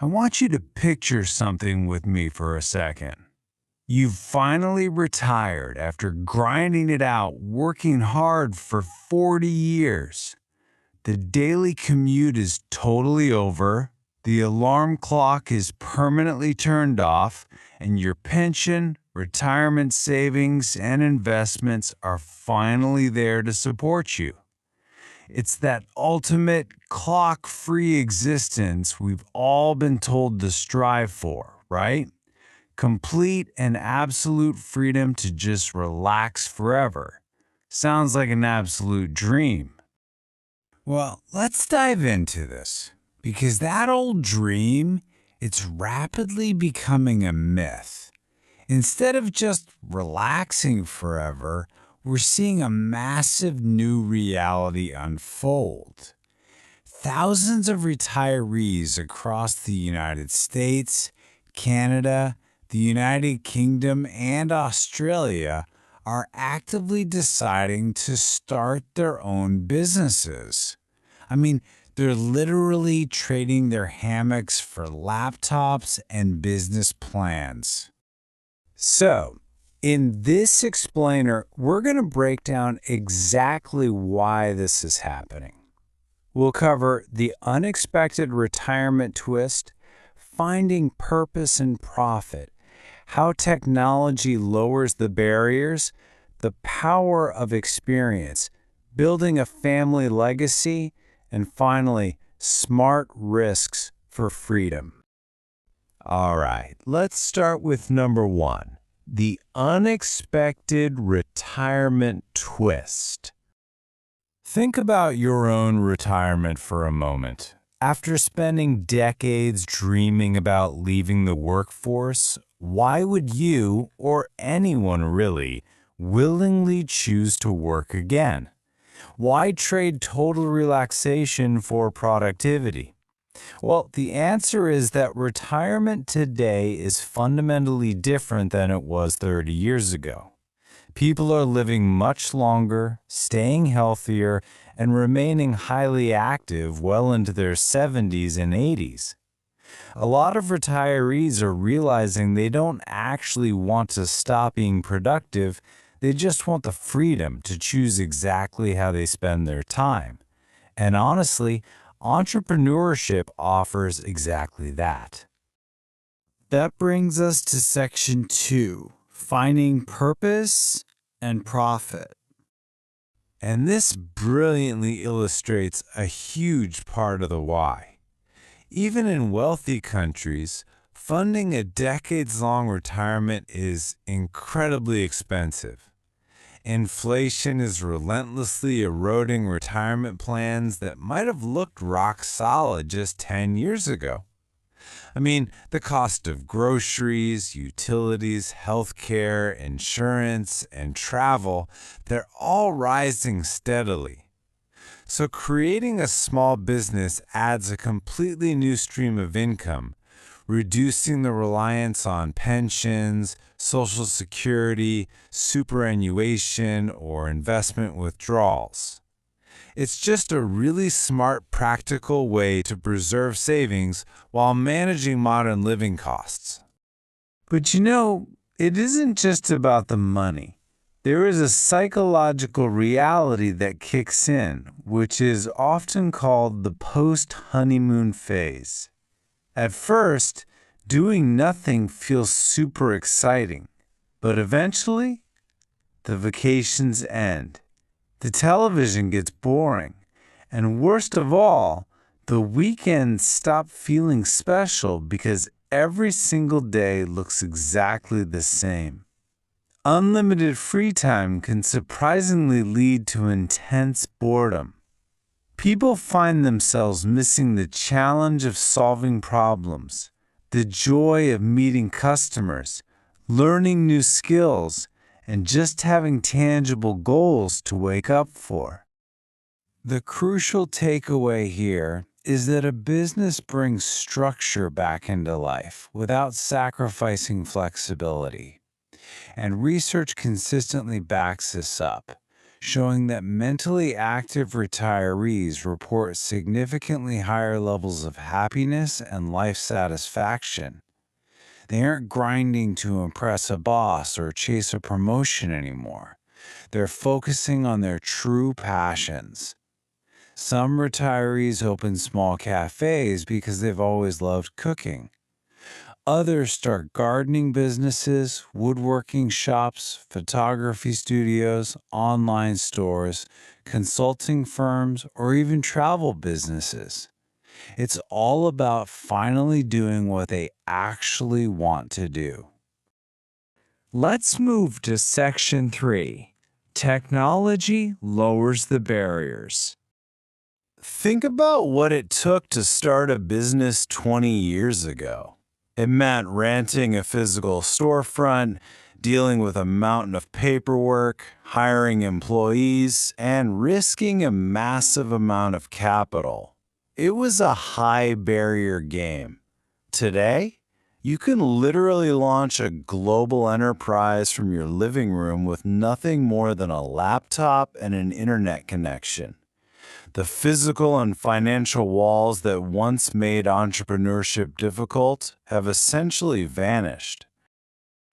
I want you to picture something with me for a second. You've finally retired after grinding it out, working hard for 40 years. The daily commute is totally over, the alarm clock is permanently turned off, and your pension, retirement savings, and investments are finally there to support you. It's that ultimate clock-free existence we've all been told to strive for, right? Complete and absolute freedom to just relax forever. Sounds like an absolute dream. Well, let's dive into this, because that old dream, it's rapidly becoming a myth. Instead of just relaxing forever, we're seeing a massive new reality unfold. Thousands of retirees across the United States, Canada, the United Kingdom, and Australia are actively deciding to start their own businesses. I mean, they're literally trading their hammocks for laptops and business plans. So, in this explainer, we're going to break down exactly why this is happening. We'll cover the unexpected retirement twist, finding purpose and profit, how technology lowers the barriers, the power of experience, building a family legacy, and finally, smart risks for freedom. All right, let's start with number one. The unexpected retirement twist. Think about your own retirement for a moment. After spending decades dreaming about leaving the workforce, why would you, or anyone really, willingly choose to work again? Why trade total relaxation for productivity? Well, the answer is that retirement today is fundamentally different than it was 30 years ago. People are living much longer, staying healthier, and remaining highly active well into their 70s and 80s. A lot of retirees are realizing they don't actually want to stop being productive, they just want the freedom to choose exactly how they spend their time. And honestly, entrepreneurship offers exactly that. That brings us to section 2, finding purpose and profit. And this brilliantly illustrates a huge part of the why. Even in wealthy countries, funding a decades-long retirement is incredibly expensive. Inflation is relentlessly eroding retirement plans that might have looked rock solid just 10 years ago. I mean, the cost of groceries, utilities, healthcare, insurance, and travel, they're all rising steadily. So creating a small business adds a completely new stream of income, reducing the reliance on pensions, Social Security, superannuation, or investment withdrawals. It's just a really smart, practical way to preserve savings while managing modern living costs. But you know, it isn't just about the money. There is a psychological reality that kicks in, which is often called the post-honeymoon phase. At first, doing nothing feels super exciting, but eventually, the vacations end. The television gets boring, and worst of all, the weekends stop feeling special because every single day looks exactly the same. Unlimited free time can surprisingly lead to intense boredom. People find themselves missing the challenge of solving problems, the joy of meeting customers, learning new skills, and just having tangible goals to wake up for. The crucial takeaway here is that a business brings structure back into life without sacrificing flexibility. And research consistently backs this up, showing that mentally active retirees report significantly higher levels of happiness and life satisfaction. They aren't grinding to impress a boss or chase a promotion anymore. They're focusing on their true passions. Some retirees open small cafes because they've always loved cooking. Others start gardening businesses, woodworking shops, photography studios, online stores, consulting firms, or even travel businesses. It's all about finally doing what they actually want to do. Let's move to Section 3. Technology lowers the barriers. Think about what it took to start a business 20 years ago. It meant renting a physical storefront, dealing with a mountain of paperwork, hiring employees, and risking a massive amount of capital. It was a high-barrier game. Today, you can literally launch a global enterprise from your living room with nothing more than a laptop and an internet connection. The physical and financial walls that once made entrepreneurship difficult have essentially vanished.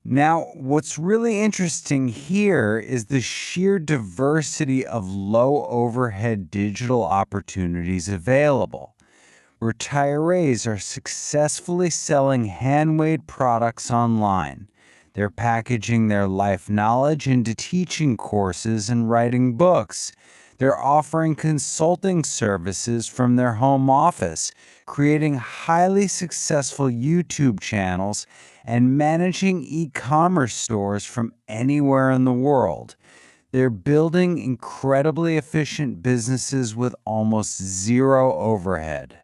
Now, what's really interesting here is the sheer diversity of low-overhead digital opportunities available. Retirees are successfully selling handmade products online. They're packaging their life knowledge into teaching courses and writing books. They're offering consulting services from their home office, creating highly successful YouTube channels, and managing e-commerce stores from anywhere in the world. They're building incredibly efficient businesses with almost zero overhead.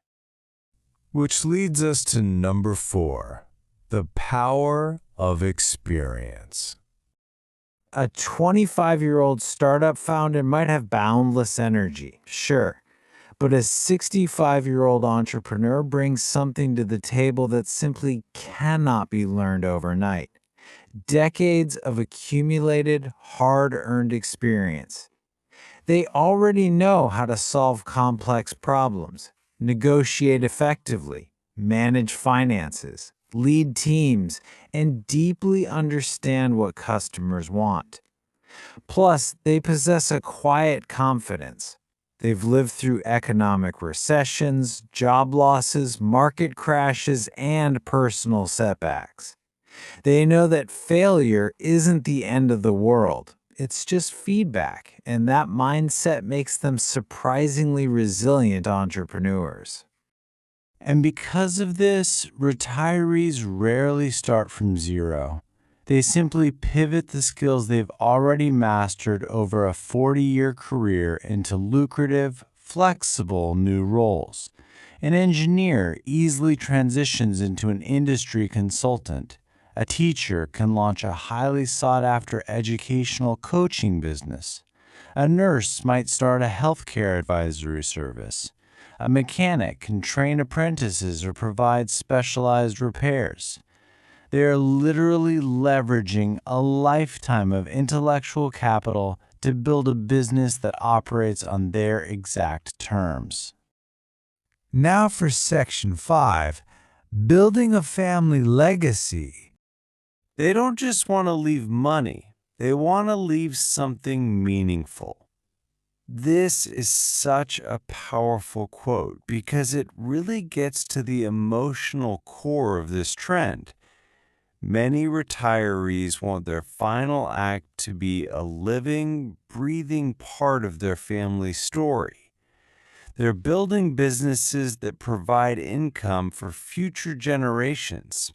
Which leads us to number 4, the power of experience. A 25-year-old startup founder might have boundless energy, sure, but a 65-year-old entrepreneur brings something to the table that simply cannot be learned overnight. Decades of accumulated, hard-earned experience. They already know how to solve complex problems, negotiate effectively, manage finances, lead teams, and deeply understand what customers want. Plus, they possess a quiet confidence. They've lived through economic recessions, job losses, market crashes, and personal setbacks. They know that failure isn't the end of the world. It's just feedback, and that mindset makes them surprisingly resilient entrepreneurs. And because of this, retirees rarely start from zero. They simply pivot the skills they've already mastered over a 40-year career into lucrative, flexible new roles. An engineer easily transitions into an industry consultant. A teacher can launch a highly sought-after educational coaching business. A nurse might start a healthcare advisory service. A mechanic can train apprentices or provide specialized repairs. They are literally leveraging a lifetime of intellectual capital to build a business that operates on their exact terms. Now for Section 5, building a family legacy. They don't just want to leave money, they want to leave something meaningful. This is such a powerful quote because it really gets to the emotional core of this trend. Many retirees want their final act to be a living, breathing part of their family story. They're building businesses that provide income for future generations,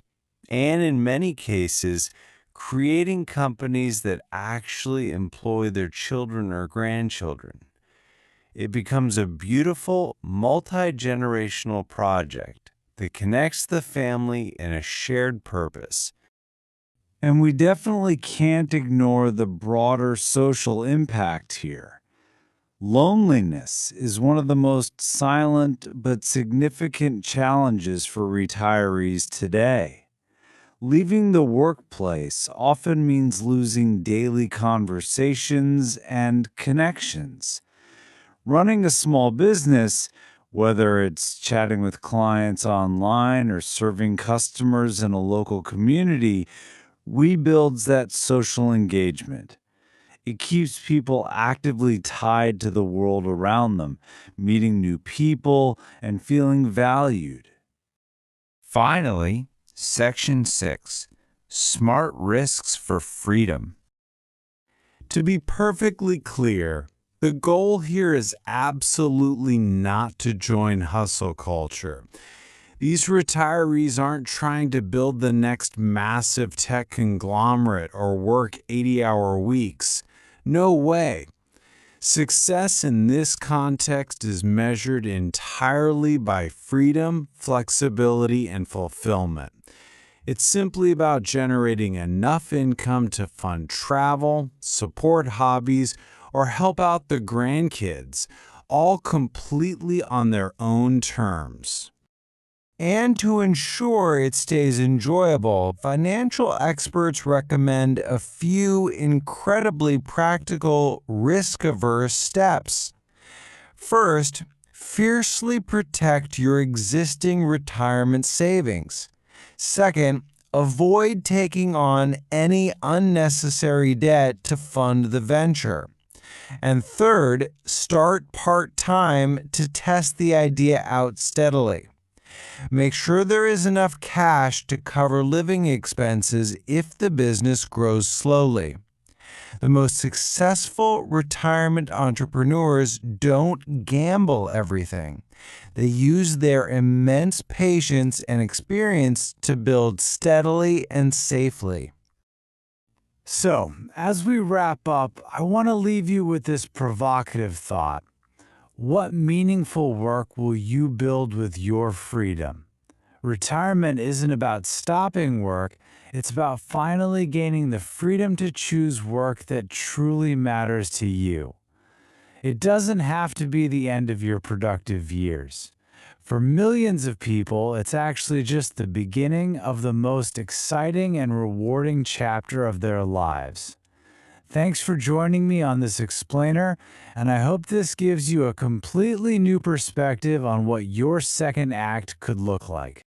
and in many cases, creating companies that actually employ their children or grandchildren. It becomes a beautiful, multi-generational project that connects the family in a shared purpose. And we definitely can't ignore the broader social impact here. Loneliness is one of the most silent but significant challenges for retirees today. Leaving the workplace often means losing daily conversations and connections. Running a small business, whether it's chatting with clients online or serving customers in a local community, rebuilds that social engagement. It keeps people actively tied to the world around them, meeting new people and feeling valued. Finally, Section 6. Smart Risks for Freedom. To be perfectly clear, the goal here is absolutely not to join hustle culture. These retirees aren't trying to build the next massive tech conglomerate or work 80-hour weeks. No way. Success in this context is measured entirely by freedom, flexibility, and fulfillment. It's simply about generating enough income to fund travel, support hobbies, or help out the grandkids, all completely on their own terms. And to ensure it stays enjoyable, financial experts recommend a few incredibly practical, risk-averse steps. First, fiercely protect your existing retirement savings. Second, avoid taking on any unnecessary debt to fund the venture. And third, start part-time to test the idea out steadily. Make sure there is enough cash to cover living expenses if the business grows slowly. The most successful retirement entrepreneurs don't gamble everything. They use their immense patience and experience to build steadily and safely. So, as we wrap up, I want to leave you with this provocative thought. What meaningful work will you build with your freedom? Retirement isn't about stopping work, it's about finally gaining the freedom to choose work that truly matters to you. It doesn't have to be the end of your productive years. For millions of people, it's actually just the beginning of the most exciting and rewarding chapter of their lives. Thanks for joining me on this explainer, and I hope this gives you a completely new perspective on what your second act could look like.